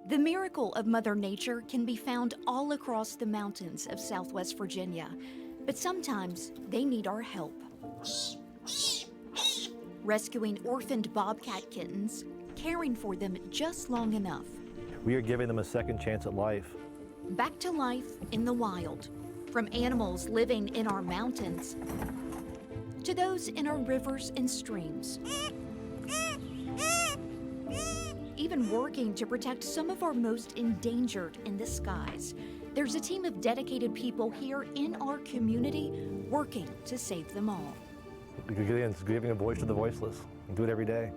The miracle of Mother Nature can be found all across the mountains of Southwest Virginia, but sometimes they need our help. Rescuing orphaned bobcat kittens, caring for them just long enough. We are giving them a second chance at life. Back to life in the wild, from animals living in our mountains to those in our rivers and streams. Even working to protect some of our most endangered in the skies. There's a team of dedicated people here in our community working to save them all. It's giving a voice to the voiceless. We do it every day.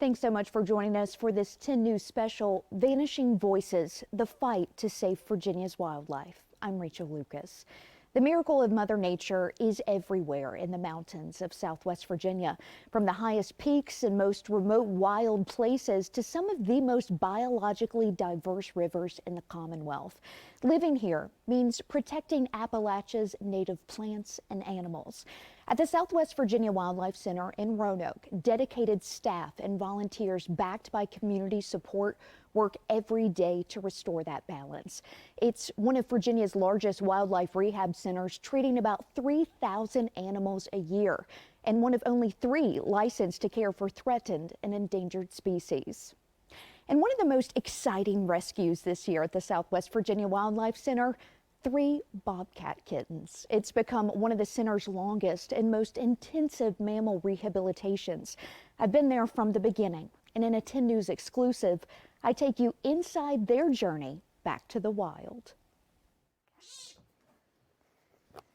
Thanks so much for joining us for this 10 News special, Vanishing Voices, the fight to save Virginia's wildlife. I'm Rachel Lucas. The miracle of Mother Nature is everywhere in the mountains of Southwest Virginia, from the highest peaks and most remote wild places to some of the most biologically diverse rivers in the Commonwealth. Living here means protecting Appalachia's native plants and animals. At the Southwest Virginia Wildlife Center in Roanoke, dedicated staff and volunteers backed by community support work every day to restore that balance. It's one of Virginia's largest wildlife rehab centers, treating about 3,000 animals a year, and one of only 3 licensed to care for threatened and endangered species. And one of the most exciting rescues this year at the Southwest Virginia Wildlife Center, 3 bobcat kittens. It's become one of the center's longest and most intensive mammal rehabilitations. I've been there from the beginning, and in a 10 News exclusive, I take you inside their journey back to the wild.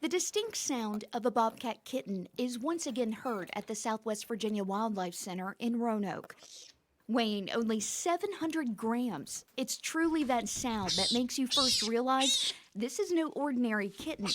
The distinct sound of a bobcat kitten is once again heard at the Southwest Virginia Wildlife Center in Roanoke. Weighing only 700 grams, it's truly that sound that makes you first realize this is no ordinary kitten.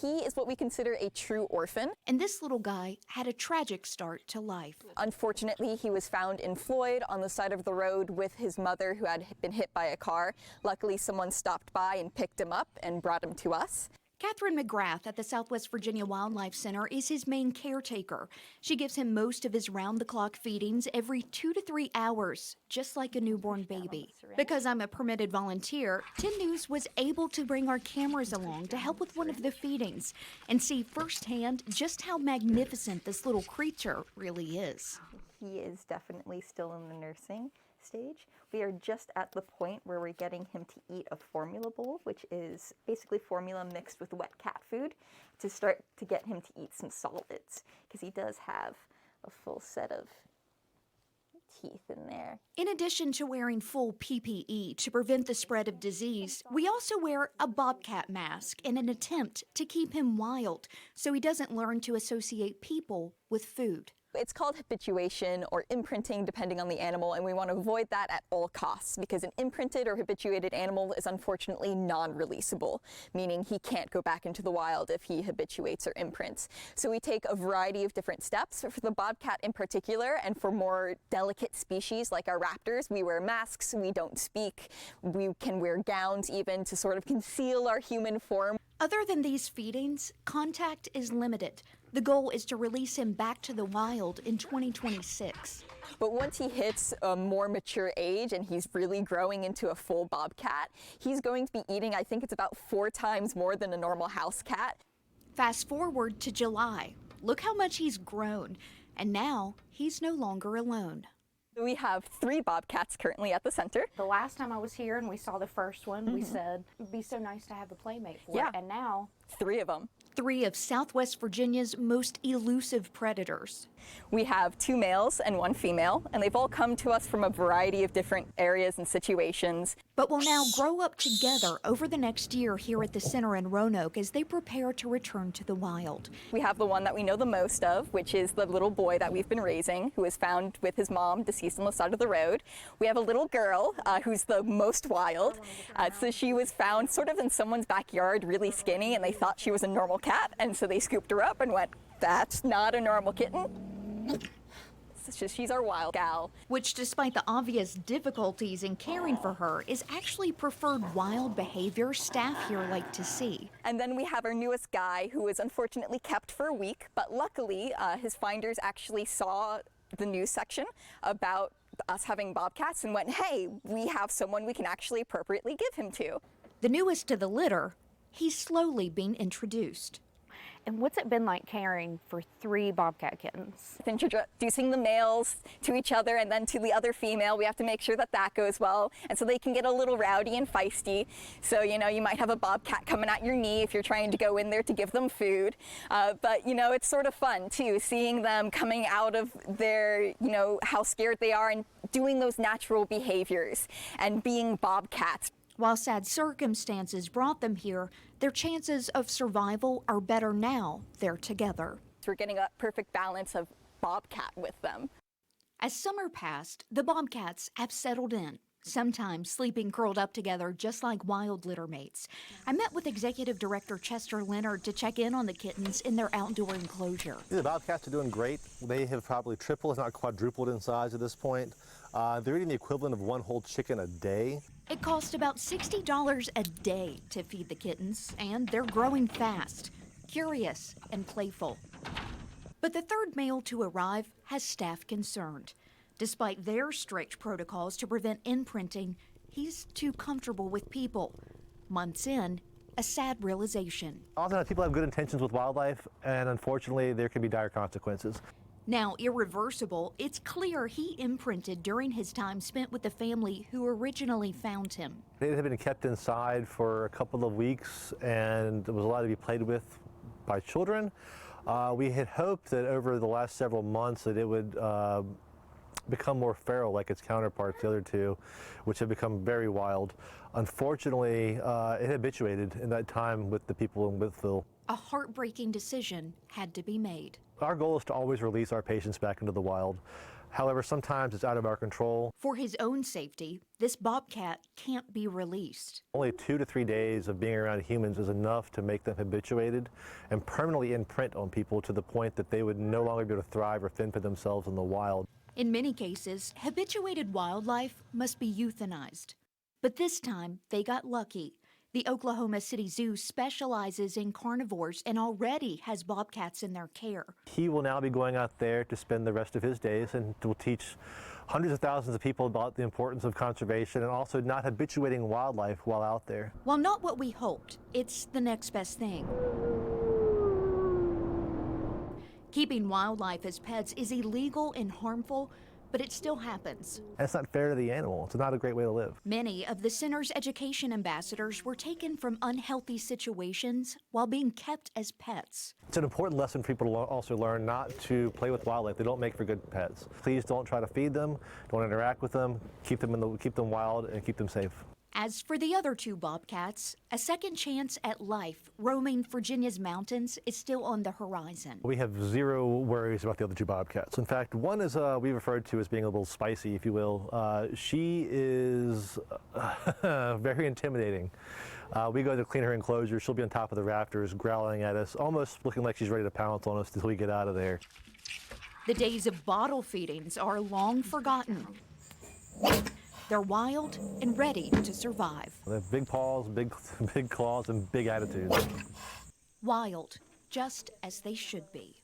He is what we consider a true orphan. And this little guy had a tragic start to life. Unfortunately, he was found in Floyd on the side of the road with his mother, who had been hit by a car. Luckily, someone stopped by and picked him up and brought him to us. Catherine McGrath at the Southwest Virginia Wildlife Center is his main caretaker. She gives him most of his round-the-clock feedings every 2 to 3 hours, just like a newborn baby. Because I'm a permitted volunteer, 10 News was able to bring our cameras along to help with one of the feedings and see firsthand just how magnificent this little creature really is. He is definitely still in the nursing stage. We are just at the point where we're getting him to eat a formula bowl, which is basically formula mixed with wet cat food, to start to get him to eat some solids, because he does have a full set of teeth in there. In addition to wearing full PPE to prevent the spread of disease, we also wear a bobcat mask in an attempt to keep him wild so he doesn't learn to associate people with food. It's called habituation or imprinting, depending on the animal, and we want to avoid that at all costs, because an imprinted or habituated animal is unfortunately non-releasable, meaning he can't go back into the wild if he habituates or imprints. So we take a variety of different steps. For the bobcat in particular, and for more delicate species like our raptors, we wear masks, we don't speak, we can wear gowns even to sort of conceal our human form. Other than these feedings, contact is limited. The goal is to release him back to the wild in 2026. But once he hits a more mature age and he's really growing into a full bobcat, he's going to be eating, I think it's about 4 times more than a normal house cat. Fast forward to July. Look how much he's grown. And now he's no longer alone. We have 3 bobcats currently at the center. The last time I was here and we saw the first one, we said it'd be so nice to have a playmate for it. And now 3 of them. 3 of Southwest Virginia's most elusive predators. We have 2 males and 1 female, and they've all come to us from a variety of different areas and situations. But will now grow up together over the next year here at the center in Roanoke as they prepare to return to the wild. We have the one that we know the most of, which is the little boy that we've been raising, who was found with his mom deceased on the side of the road. We have a little girl who's the most wild. So she was found sort of in someone's backyard, really skinny, and they thought she was a normal cat, and so they scooped her up and went, "That's not a normal kitten." So she's our wild gal. Which, despite the obvious difficulties in caring for her, is actually preferred wild behavior staff here like to see. And then we have our newest guy, who was unfortunately kept for a week, but luckily his finders actually saw the news section about us having bobcats and went, hey, we have someone we can actually appropriately give him to. The newest to the litter, he's slowly being introduced. And what's it been like caring for 3 bobcat kittens? Introducing the males to each other and then to the other female, we have to make sure that that goes well. And so they can get a little rowdy and feisty. So, you know, you might have a bobcat coming at your knee if you're trying to go in there to give them food. But, you know, it's sort of fun too, seeing them coming out of their, you know, how scared they are and doing those natural behaviors and being bobcats. While sad circumstances brought them here, their chances of survival are better now they're together. We're getting a perfect balance of bobcat with them. As summer passed, the bobcats have settled in, sometimes sleeping curled up together just like wild litter mates. I met with Executive Director Chester Leonard to check in on the kittens in their outdoor enclosure. The bobcats are doing great. They have probably tripled, if not quadrupled in size at this point. They're eating the equivalent of 1 whole chicken a day. It costs about $60 a day to feed the kittens, and they're growing fast, curious and playful. But the third male to arrive has staff concerned. Despite their strict protocols to prevent imprinting, he's too comfortable with people. Months in, a sad realization. Oftentimes people have good intentions with wildlife, and unfortunately there can be dire consequences. Now irreversible, it's clear he imprinted during his time spent with the family who originally found him. It had been kept inside for a couple of weeks, and it was allowed to be played with by children. We had hoped that over the last several months that it would become more feral like its counterparts, the other two, which have become very wild. Unfortunately, it habituated in that time with the people in Withville. A heartbreaking decision had to be made. Our goal is to always release our patients back into the wild. However, sometimes it's out of our control. For his own safety, this bobcat can't be released. Only 2 to 3 days of being around humans is enough to make them habituated and permanently imprint on people to the point that they would no longer be able to thrive or fend for themselves in the wild. In many cases, habituated wildlife must be euthanized. But this time, they got lucky. The Oklahoma City Zoo specializes in carnivores and already has bobcats in their care. He will now be going out there to spend the rest of his days and will teach hundreds of thousands of people about the importance of conservation and also not habituating wildlife while out there. While not what we hoped, it's the next best thing. Keeping wildlife as pets is illegal and harmful, but it still happens. That's not fair to the animal. It's not a great way to live. Many of the center's education ambassadors were taken from unhealthy situations while being kept as pets. It's an important lesson for people to also learn not to play with wildlife. They don't make for good pets. Please don't try to feed them, don't interact with them, keep them wild and keep them safe. As for the other 2 bobcats, a second chance at life roaming Virginia's mountains is still on the horizon. We have zero worries about the other 2 bobcats. In fact, one is we referred to as being a little spicy, if you will. She is very intimidating. We go to clean her enclosure. She'll be on top of the rafters, growling at us, almost looking like she's ready to pounce on us until we get out of there. The days of bottle feedings are long forgotten. They're wild and ready to survive. They have big paws, big claws, and big attitudes. Wild, just as they should be.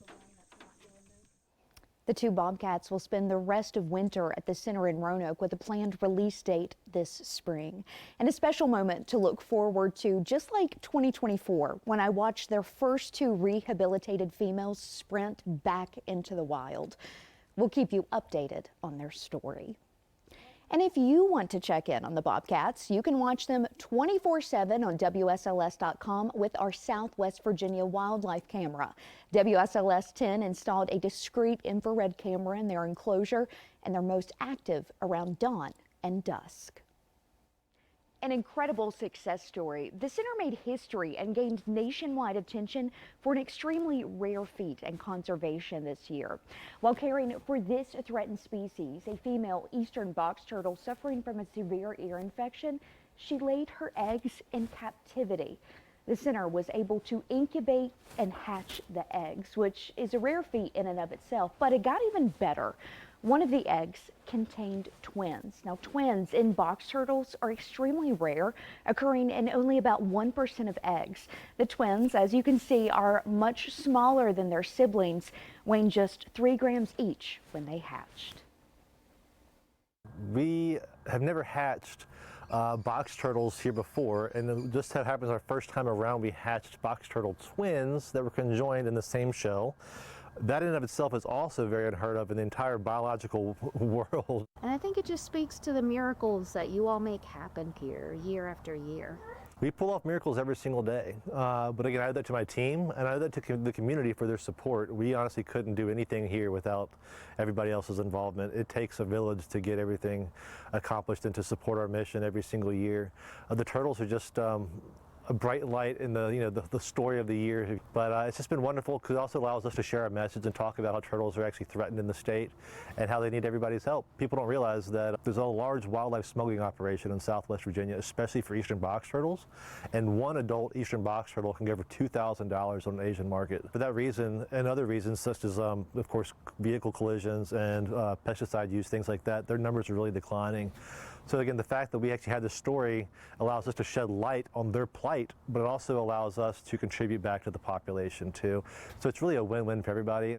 The 2 bobcats will spend the rest of winter at the center in Roanoke with a planned release date this spring. And a special moment to look forward to, just like 2024, when I watched their first 2 rehabilitated females sprint back into the wild. We'll keep you updated on their story. And if you want to check in on the bobcats, you can watch them 24/7 on WSLS.com with our Southwest Virginia wildlife camera. WSLS 10 installed a discrete infrared camera in their enclosure, and they're most active around dawn and dusk. An incredible success story. The center made history and gained nationwide attention for an extremely rare feat in conservation this year. While caring for this threatened species, a female eastern box turtle suffering from a severe ear infection, she laid her eggs in captivity. The center was able to incubate and hatch the eggs, which is a rare feat in and of itself, but it got even better. One of the eggs contained twins. Now, twins in box turtles are extremely rare, occurring in only about 1% of eggs. The twins, as you can see, are much smaller than their siblings, weighing just 3 grams each when they hatched. We have never hatched box turtles here before, and it just so happens our first time around we hatched box turtle twins that were conjoined in the same shell. That in and of itself is also very unheard of in the entire biological world. And I think it just speaks to the miracles that you all make happen here year after year. We pull off miracles every single day. But again, I owe that to my team, and I owe that to the community for their support. We honestly couldn't do anything here without everybody else's involvement. It takes a village to get everything accomplished and to support our mission every single year. The turtles are just a bright light in the story of the year. But it's just been wonderful because it also allows us to share our message and talk about how turtles are actually threatened in the state and how they need everybody's help. People don't realize that there's a large wildlife smuggling operation in Southwest Virginia, especially for eastern box turtles, and one adult eastern box turtle can go for $2,000 on an Asian market. For that reason and other reasons such as, of course, vehicle collisions and pesticide use, things like that, their numbers are really declining. So again, the fact that we actually had this story allows us to shed light on their plight, but it also allows us to contribute back to the population too. So it's really a win-win for everybody.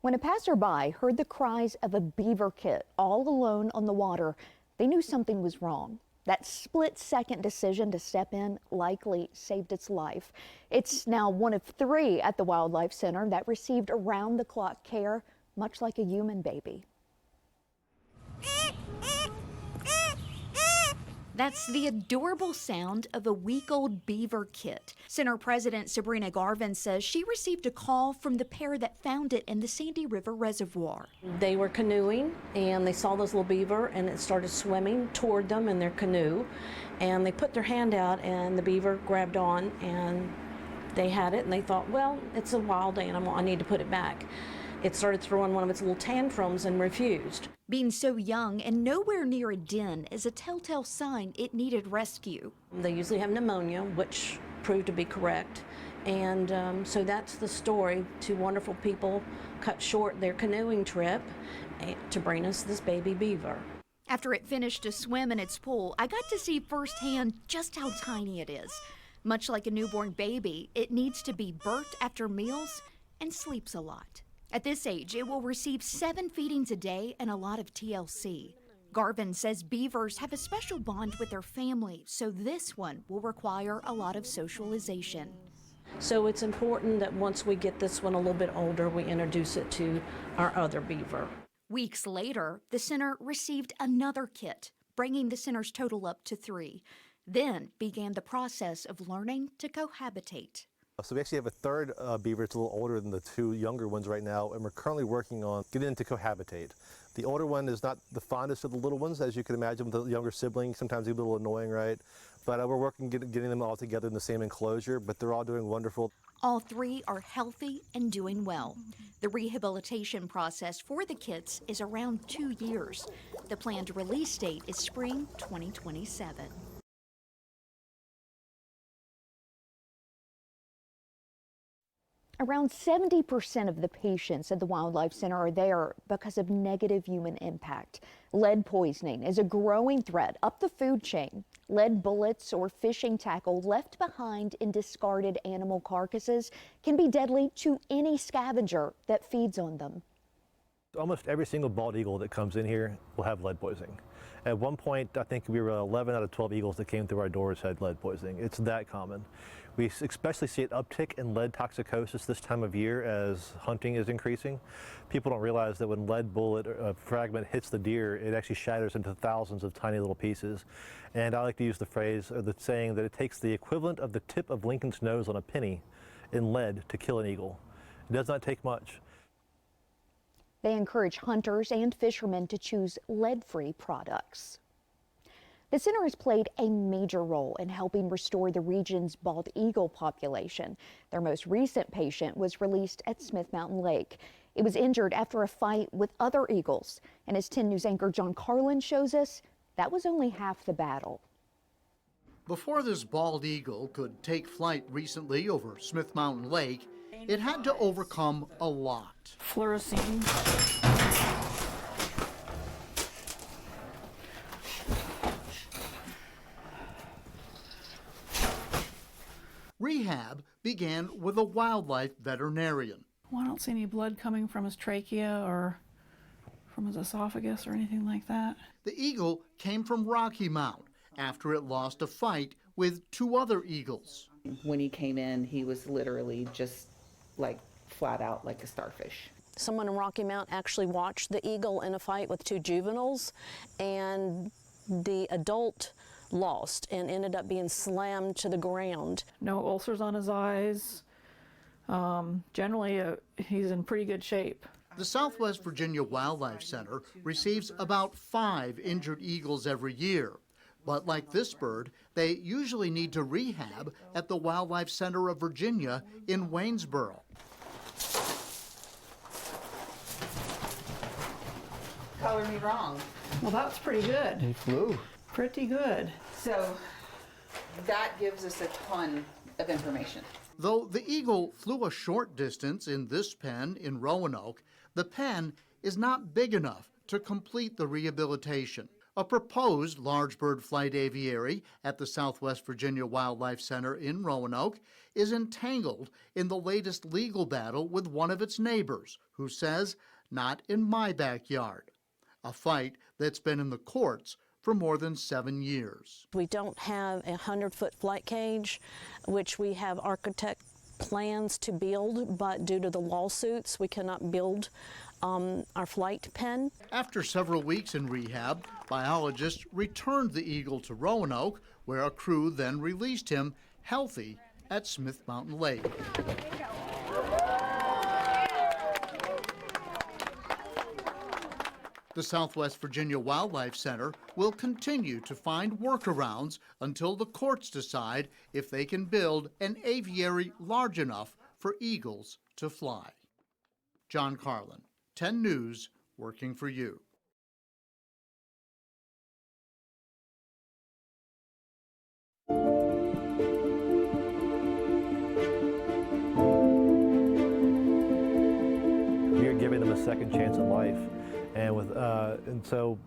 When a passerby heard the cries of a beaver kit all alone on the water, they knew something was wrong. That split-second decision to step in likely saved its life. It's now one of 3 at the Wildlife Center that received around-the-clock care, much like a human baby. That's the adorable sound of a week-old beaver kit. Center President Sabrina Garvin says she received a call from the pair that found it in the Sandy River Reservoir. They were canoeing and they saw this little beaver and it started swimming toward them in their canoe, and they put their hand out and the beaver grabbed on and they had it and they thought, well, it's a wild animal, I need to put it back. It started throwing one of its little tantrums and refused. Being so young and nowhere near a den is a telltale sign it needed rescue. They usually have pneumonia, which proved to be correct. And so that's the story. 2 wonderful people cut short their canoeing trip to bring us this baby beaver. After it finished a swim in its pool, I got to see firsthand just how tiny it is. Much like a newborn baby, it needs to be burped after meals and sleeps a lot. At this age, it will receive 7 feedings a day and a lot of TLC. Garvin says beavers have a special bond with their family, so this one will require a lot of socialization. So it's important that once we get this one a little bit older, we introduce it to our other beaver. Weeks later, the center received another kit, bringing the center's total up to 3. Then began the process of learning to cohabitate. So we actually have a third beaver. It's a little older than the 2 younger ones right now, and we're currently working on getting them to cohabitate. The older one is not the fondest of the little ones, as you can imagine with the younger siblings. Sometimes they're a little annoying, right? But we're working getting them all together in the same enclosure, but they're all doing wonderful. All 3 are healthy and doing well. The rehabilitation process for the kits is around 2 years. The planned release date is spring 2027. Around 70% of the patients at the Wildlife Center are there because of negative human impact. Lead poisoning is a growing threat up the food chain. Lead bullets or fishing tackle left behind in discarded animal carcasses can be deadly to any scavenger that feeds on them. Almost every single bald eagle that comes in here will have lead poisoning. At one point, I think we were 11 out of 12 eagles that came through our doors had lead poisoning. It's that common. We especially see an uptick in lead toxicosis this time of year as hunting is increasing. People don't realize that when lead bullet fragment hits the deer, it actually shatters into thousands of tiny little pieces. And I like to use the phrase, or the saying, that it takes the equivalent of the tip of Lincoln's nose on a penny in lead to kill an eagle. It does not take much. They encourage hunters and fishermen to choose lead-free products. The center has played a major role in helping restore the region's bald eagle population. Their most recent patient was released at Smith Mountain Lake. It was injured after a fight with other eagles. And as 10 News anchor John Carlin shows us, that was only half the battle. Before this bald eagle could take flight recently over Smith Mountain Lake, it had to overcome a lot. Fluorescing. Rehab began with a wildlife veterinarian. Well, I don't see any blood coming from his trachea or from his esophagus or anything like that. The eagle came from Rocky Mount after it lost a fight with two other eagles. When he came in, he was literally just like flat out like a starfish. Someone in Rocky Mount actually watched the eagle in a fight with two juveniles, and the adult lost and ended up being slammed to the ground. No ulcers on his eyes. Generally, he's in pretty good shape. The Southwest Virginia Wildlife Center receives about 5 injured eagles every year. But like this bird, they usually need to rehab at the Wildlife Center of Virginia in Waynesboro. Color me wrong. Well, that's pretty good. He flew. Pretty good. So that gives us a ton of information. Though the eagle flew a short distance in this pen in Roanoke, the pen is not big enough to complete the rehabilitation. A proposed large bird flight aviary at the Southwest Virginia Wildlife Center in Roanoke is entangled in the latest legal battle with one of its neighbors, who says, "Not in my backyard," a fight that's been in the courts for more than 7 years. We don't have a 100-foot flight cage, which we have architect plans to build, but due to the lawsuits, we cannot build our flight pen. After several weeks in rehab, biologists returned the eagle to Roanoke, where a crew then released him healthy at Smith Mountain Lake. The Southwest Virginia Wildlife Center will continue to find workarounds until the courts decide if they can build an aviary large enough for eagles to fly. John Carlin, 10 News, working for you. You're giving them a second chance at life. And so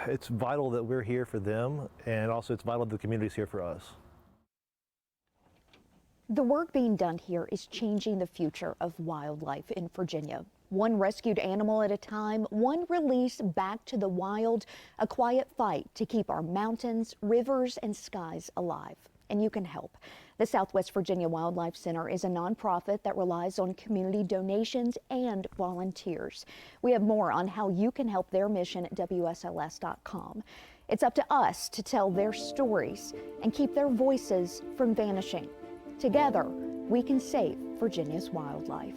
it's vital that we're here for them, and also it's vital that the community's here for us. The work being done here is changing the future of wildlife in Virginia. One rescued animal at a time, one release back to the wild, a quiet fight to keep our mountains, rivers, and skies alive. And you can help. The Southwest Virginia Wildlife Center is a nonprofit that relies on community donations and volunteers. We have more on how you can help their mission at WSLS.com. It's up to us to tell their stories and keep their voices from vanishing. Together, we can save Virginia's wildlife.